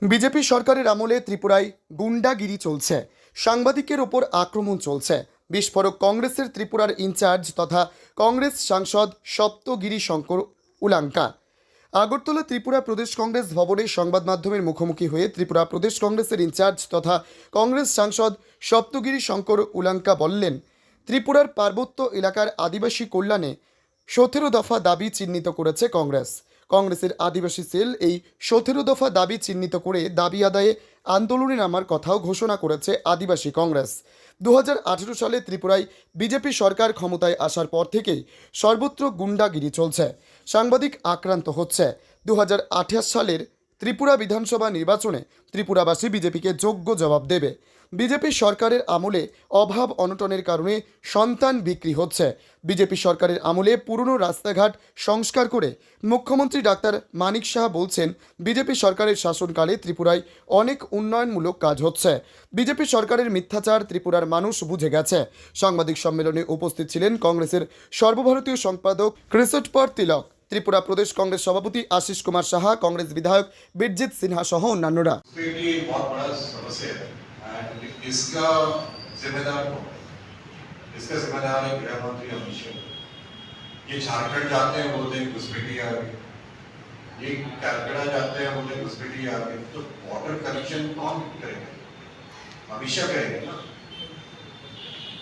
BJP সরকারের আমলে ত্রিপুরায় গুন্ডাগিরি চলছে, সাংবাদিকের ওপর আক্রমণ চলছে। বিস্ফোরক কংগ্রেসের ত্রিপুরার ইনচার্জ তথা কংগ্রেস সাংসদ সপ্তগিরি শঙ্কর উলাঙ্কা আগরতলা ত্রিপুরা প্রদেশ কংগ্রেস ভবনে সংবাদ মাধ্যমের মুখোমুখি হয়ে ত্রিপুরা প্রদেশ কংগ্রেসের ইনচার্জ তথা কংগ্রেস সাংসদ সপ্তগিরি শঙ্কর উলাঙ্কা বললেন, ত্রিপুরার পার্বত্য এলাকার আদিবাসী কল্যাণে ১৭ দফা দাবি চিহ্নিত করেছে কংগ্রেস। কংগ্রেসের আদিবাসী সেল এই ১৭ দফা দাবি চিহ্নিত করে দাবি আদায়ে আন্দোলনে নামার কথাও ঘোষণা করেছে আদিবাসী কংগ্রেস। ২০১৮ সালে ত্রিপুরায় বিজেপি সরকার ক্ষমতায় আসার পর থেকেই সর্বত্র গুন্ডাগিরি চলছে, সাংবাদিক আক্রান্ত হচ্ছে। ২০২৮ সালের ত্রিপুরা বিধানসভা নির্বাচনে ত্রিপুরাবাসী বিজেপিকে যোগ্য জবাব দেবে। বিজেপি সরকারের আমলে অভাব অনটনের কারণে সন্তান বিক্রি হচ্ছে। বিজেপি সরকারের আমলে পুরনো রাস্তাঘাট সংস্কার করে মুখ্যমন্ত্রী ডাক্তার মানিক সাহা বলছেন, বিজেপি সরকারের শাসনকালে ত্রিপুরায় অনেক উন্নয়নমূলক কাজ হচ্ছে। বিজেপি সরকারের মিথ্যাচার ত্রিপুরার মানুষ বুঝে গেছে। সাংবাদিক সম্মেলনে উপস্থিত ছিলেন কংগ্রেসের সর্বভারতীয় সম্পাদক ক্রিসটপর তিলক, ত্রিপুরা প্রদেশ কংগ্রেস সভাপতি আশিস কুমার সাহা, কংগ্রেস বিধায়ক বিরজিৎ সিনহা সহ অন্যান্যরা। इसका जिम्मेदार कौन? इसका जिम्मेदार है गृह मंत्री अमित शाह। ये झारखंड जाते हैं बोलते हैं घुसपैठी आ गई, ये कलकत्ता जाते हैं बोलते हैं घुसपैठी आ गई। तो बॉर्डर कनेक्शन कौन करेगा? अमित शाह करेंगे ना।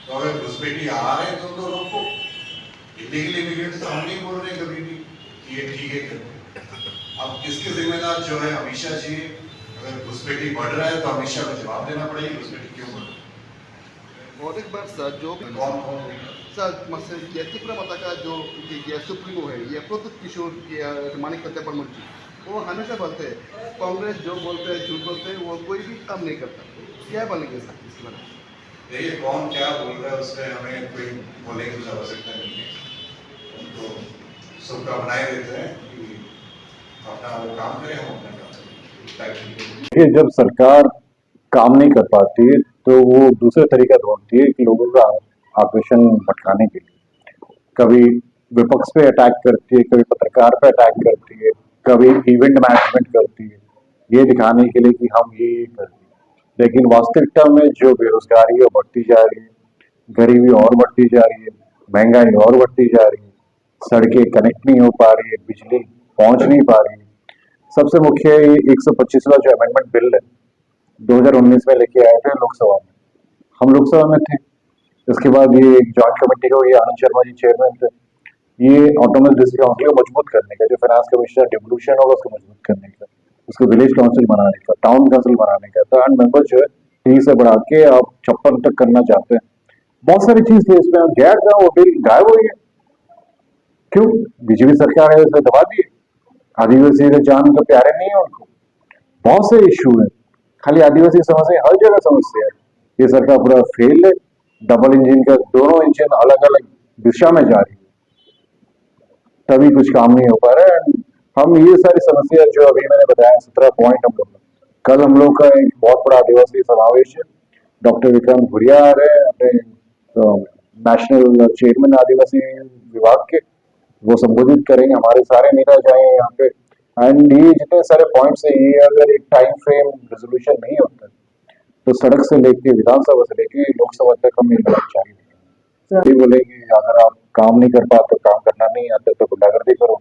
तो अगर घुसपैठी आ रहे हैं तो उनको रोको। इलीगल इमिग्रेंट तो हम नहीं बोल रहे कभी भी कि ये ठीक है करके। अब इसके जिम्मेदार जो है अमित शाह जी। अगर घुसपैठी बढ़ रहा है तो अमित शाह को जवाब देना पड़ेगा घुसपैठी क्यों बढ़ रहा है। और एक बार सर जो कौन सर मसले ये त्रिपुरा माता का जो ये सुप्रीमो है ये प्रद्युत किशोर मानिक प्रत्यापन जी, वो हमेशा बोलते हैं कांग्रेस जो बोलते हैं झूठ बोलते हैं, वो कोई भी काम नहीं करता। क्या बोलेंगे सर इसके बारे में? देखिए कौन क्या बोल रहा है उसमें हमें कोई बोलने की आवश्यकता नहीं है। उनको शुभकामनाएं देते हैं कि अपना वो काम करें, हम अपना काम करें। देखिए, जब सरकार काम नहीं कर पाती तो वो दूसरा तरीका ढूंढती है कि लोगों का आकर्षण भटकाने के लिए। कभी विपक्ष पे अटैक करती है, कभी पत्रकार पे अटैक करती है, कभी इवेंट मैनेजमेंट करती है, ये दिखाने के लिए कि हम ये करते हैं। लेकिन वास्तविकता में जो बेरोजगारी है बढ़ती जा रही है, गरीबी और बढ़ती जा रही है, महंगाई और बढ़ती जा रही है, सड़कें कनेक्ट नहीं हो पा रही है, बिजली पहुंच नहीं पा रही है। सबसे मुख्य ये 125वां जो अमेंडमेंट बिल है 2019 में लेके आए थे लोकसभा में, हम लोकसभा में थे। इसके बाद ये जॉइंट कमेटी को ये आनंद शर्मा जी चेयरमैन थे। ये ऑटोनोमस डिस्ट्रिक्ट काउंसिल को मजबूत करने का, जो फाइनेंस कमिश्नर डिवोल्यूशन होगा उसको मजबूत करने का, उसको विलेज काउंसिल बनाने का, टाउन काउंसिल बनाने का, तो एंड मेंबर जो है 30 से बढ़ा के आप 56 तक करना चाहते हैं। बहुत सारी चीज थी इसमें, हम गैर था वो बिल गायब हो गया। क्यों? बीजेपी सरकार है उसे दबा दिए। आदिवासी के जान तो प्यारे नहीं है उनको। बहुत से इश्यू है, खाली आदिवासी समस्या हर जगह समस्या है। ये सरकार पूरा फेल है। डबल इंजन का दोनों इंजन अलग अलग दिशा में जा रही है, तभी कुछ काम नहीं हो पा रहा है। हम ये सारी समस्या जो अभी मैंने बताया 17 पॉइंट हम लोग, कल हम लोग का एक बहुत बड़ा आदिवासी समावेश है। डॉक्टर विक्रम भुरिया आ रहे हैं अपने नेशनल चेयरमैन आदिवासी विभाग के, वो संबोधित करेंगे। हमारे सारे नेता जाएंगे यहाँ पे। एंड ये जितने सारे पॉइंट्स है, ये अगर एक टाइम फ्रेम रेजोल्यूशन नहीं होता तो सड़क से लेके विधानसभा से लेके लोकसभा तक हम ये लड़ाई जारी रहेगी। ये बोलेंगे अगर आप काम नहीं कर पाते, काम करना नहीं आता तो गुंडागर्दी करो।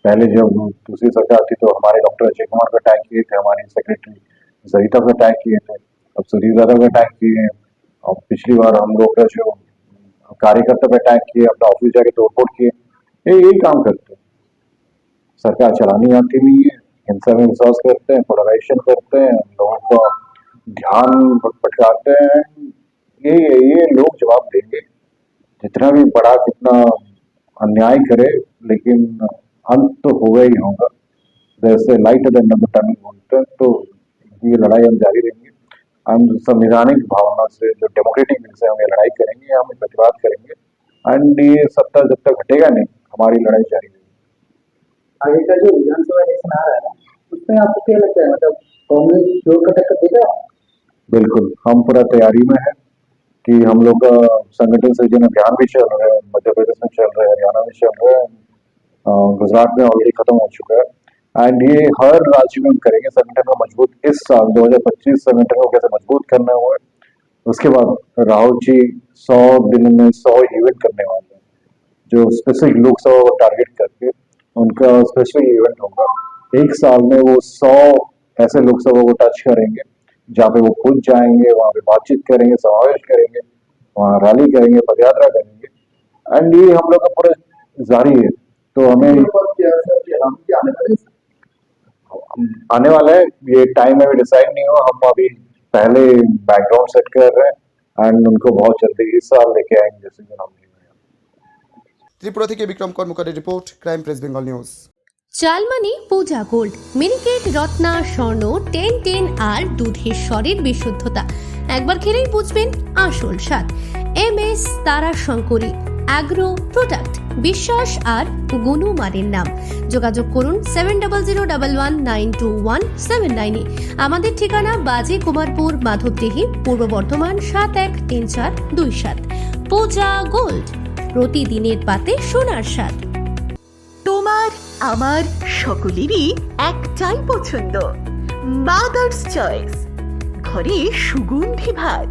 पहले जब दूसरी सरकार थी तो हमारे डॉक्टर अजय कुमार को अटैक किए थे, हमारी सेक्रेटरी सरिता को अटैक किए थे, अब सुधीर दादा को अटैक किए हैं, और पिछली बार हम लोग का जो कार्यकर्ता पे अटैक किए, अपना ऑफिस जाके तोड़फोड़ किए। यही काम करते हैं। सरकार चलानी आती नहीं है, हिंसा में विश्वास करते हैं, पोलराइजेशन करते हैं, लोगों का ध्यान भटकाते हैं। ये लोग जवाब देंगे, जितना भी बड़ा कितना अन्याय करे, लेकिन अंत तो होगा ही होगा। जैसे light at the end of the tunnel बोलते हैं, तो ये लड़ाई हम जारी रहेंगे। हम संवैधानिक भावना से, जो डेमोक्रेटिक विंग से हम ये लड़ाई करेंगे, हम प्रतिवाद करेंगे। एंड ये सत्ता जब तक हटेगा नहीं, हमारी लड़ाई जारी रहेगी। आगे का जो विधानसभा इलेक्शन आ रहा है उसमें आपको क्या लगता है, मतलब कांग्रेस जोर का टक्कर देगा? बिल्कुल, हम पूरा तैयारी में है कि हम लोग का संगठन सृजन अभियान भी चल रहा है, मध्य प्रदेश में चल रहा है, हरियाणा में चल रहा है, गुजरात में ऑलरेडी खत्म हो चुका है। एंड ये हर राज्य में हम करेंगे, संगठन को मजबूत इस साल 2025 संगठन को कैसे मजबूत करना हुआ है। उसके बाद राहुल जी 100 दिन में 100 इवेंट करने वाले हैं, जो स्पेसिफिक लोकसभा को टारगेट करके उनका स्पेसिफिक इवेंट होगा। एक साल में वो 100 ऐसे लोकसभा को टच करेंगे जहाँ पे वो खुद जाएंगे, वहाँ पे बातचीत करेंगे, समावेश करेंगे, वहाँ रैली करेंगे, पदयात्रा करेंगे। एंड ये हम लोग का पूरा जारी है। तो हमें आने वाला है, ये टाइम अभी डिसाइड नहीं हुआ। हम अभी पहले बैकग्राउंड सेट कर रहे हैं एंड उनको बहुत जल्दी इस साल लेके आएंगे जैसे कि हम। ত্রিপুরা থেকে বিক্রম কর্মকারের রিপোর্ট, ক্রাইম প্রেস বেঙ্গল নিউজ। চালমানি পূজা গোল্ড, মিনিকেট রত্না স্বর্ণ 1010 আর দুধের স্বরের বিশুদ্ধতা একবার খেলেই বুঝবেন আসল স্বাদ। MS তারা শঙ্করী অ্যাগ্রো প্রোডাক্ট, বিশ্বাস আর গুণমানের নাম। যোগাযোগ করুন 7001192179 আমাদের ঠিকানা বাজে কুমারপুর, মাধবদেহি, পূর্ব বর্ধমান 713427। পূজা গোল্ড, প্রতিদিনের পাতে সোনার স্বাদ। তোমার আমার সকলেরই একটাই পছন্দ, মাদার্স চয়েস। ঘরে সুগন্ধি ভাত,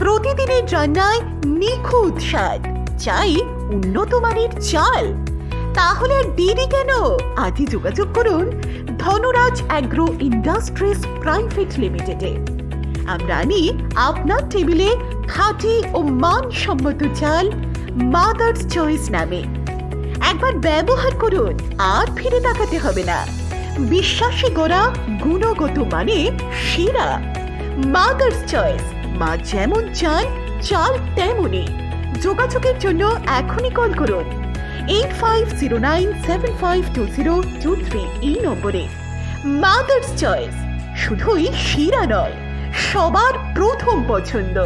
প্রতিদিনের রান্নায় নিখুঁত স্বাদ, চাই উন্নত মানের চাল। তাহলে আর দেরি কেন? আজই যোগাযোগ করুন ধনরাজ অ্যাগ্রো ইন্ডাস্ট্রিজ প্রাইভেট লিমিটেডে। আমরা আনি আপনার টেবিলে খাঁটি ও মানসম্মত চাল মাদার্স চয়েস নামে। একবার ব্যবহার করুন, আর ফিরে তাকাতে হবে না। বিশ্বাসে গড়া, গুণগত মানে সেরা মাদার্স চয়েস। মা যেমন চান, চাল তেমনই। যোগাযোগের জন্য এখনই কল করুন 8509752023 এই নম্বরে। মাদার্স চয়েস শুধুই সেরা নয়, সবার প্রথম পছন্দ।